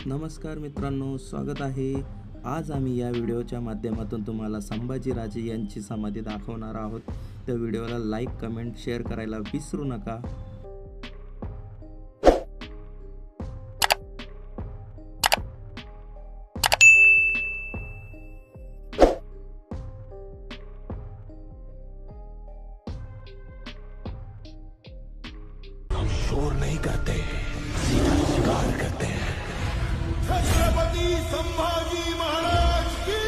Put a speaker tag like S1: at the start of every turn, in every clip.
S1: नमस्कार मित्रांनो, स्वागत आहे. आज आम्ही या व्हिडिओच्या माध्यमातून तुम्हाला संभाजीराजे यांची समाधी दाखवणार आहोत. त्या व्हिडिओला लाईक, कमेंट, शेअर करायला विसरू नका.
S2: हम शोर नहीं करते, सीधा शिकार करते हैं. छत्रपती संभाजी महाराज की.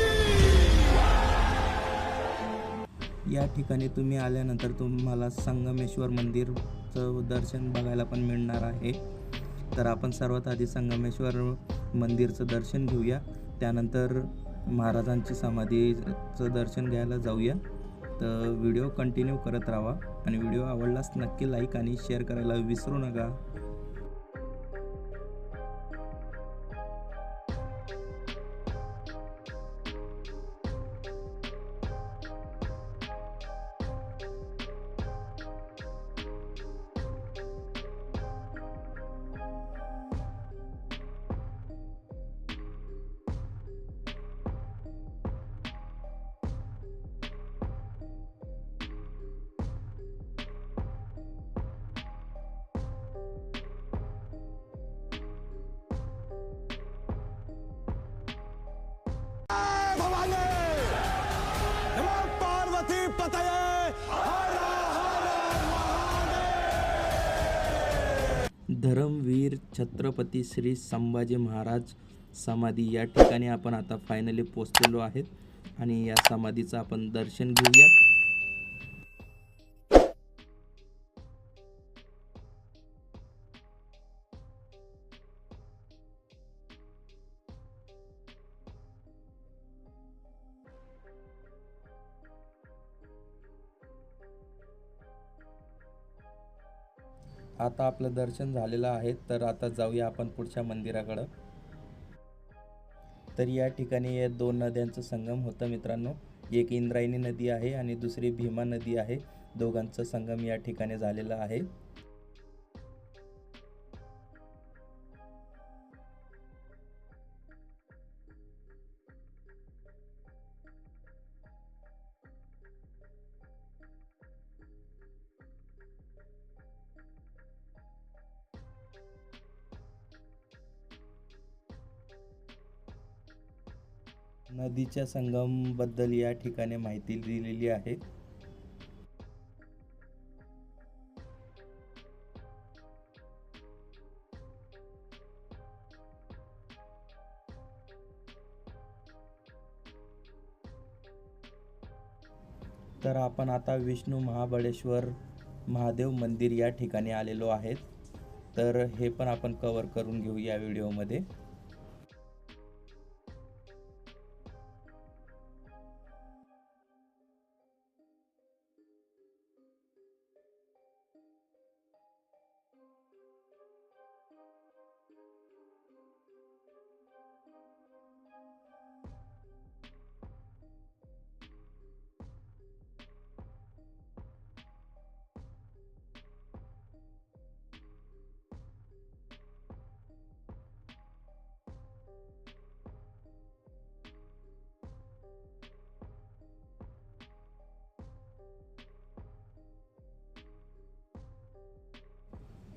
S1: या ठिकाणी तुम्ही आल्यानंतर तुम्हाला संगमेश्वर मंदिरचं दर्शन बघायला पण मिळणार आहे. तर आपण सर्वात आधी संगमेश्वर मंदिरचं दर्शन घेऊया, त्यानंतर महाराजांची समाधीचं दर्शन घ्यायला जाऊया. तर व्हिडिओ कंटिन्यू करत राहा आणि व्हिडिओ आवडल्यास नक्की लाईक आणि शेअर करायला विसरू नका.
S2: पार्वती पतये.
S1: धर्मवीर छत्रपती श्री संभाजी महाराज समाधी या ठिकाणी आपण आता फायनली पोहोचलेलो आहेत आणि या समाधीचं आपण दर्शन घेऊया. आता आपलं दर्शन झालेलं आहे, तर आता जाऊया आपण पुढच्या मंदिराकडं. तर या ठिकाणी या दोन नद्यांचं संगम होतं मित्रांनो. एक इंद्रायणी नदी आहे आणि दुसरी भीमा नदी आहे. दोघांचा संगम या ठिकाणी झालेला आहे. नदीच्या संगमबद्दल या ठिकाणी माहिती दिलेली आहे. तर आपण आता विष्णू महाबळेश्वर महादेव मंदिर या ठिकाणी आलेलो आहेत. तर हे पण आपण कव्हर करून घेऊ या व्हिडिओमध्ये.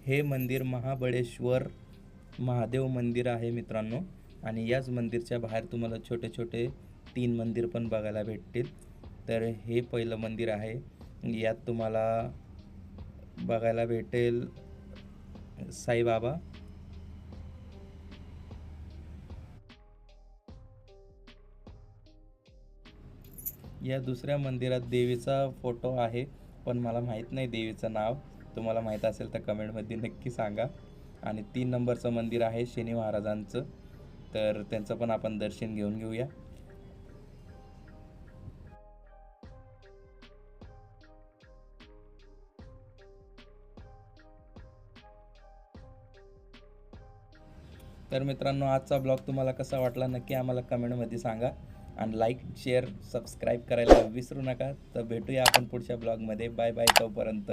S1: हे मंदिर महाबळेश्वर महादेव मंदिर आहे मित्रांनो. आणि याच मंदिरच्या बाहेर तुम्हाला छोटे छोटे 3 मंदिर पण बघायला भेटतील. तर हे पहिलं मंदिर आहे. यात तुम्हाला बघायला भेटेल साईबाबा. या दुसऱ्या मंदिरात देवीचा फोटो आहे, पण मला माहीत नाही देवीचं नाव. तुम्हाला माहीत असेल तर कमेंटमध्ये नक्की सांगा. आणि 3 नंबरचं मंदिर आहे शनी महाराजांचं. तर त्यांचं पण आपण दर्शन घेऊन घेऊया. तर मित्रांनो, आजचा ब्लॉग तुम्हाला कसा वाटला नक्की आम्हाला कमेंटमध्ये सांगा. आणि लाईक, शेअर, सबस्क्राईब करायला विसरू नका. तर भेटूया आपण पुढच्या ब्लॉगमध्ये. बाय बाय, तोपर्यंत.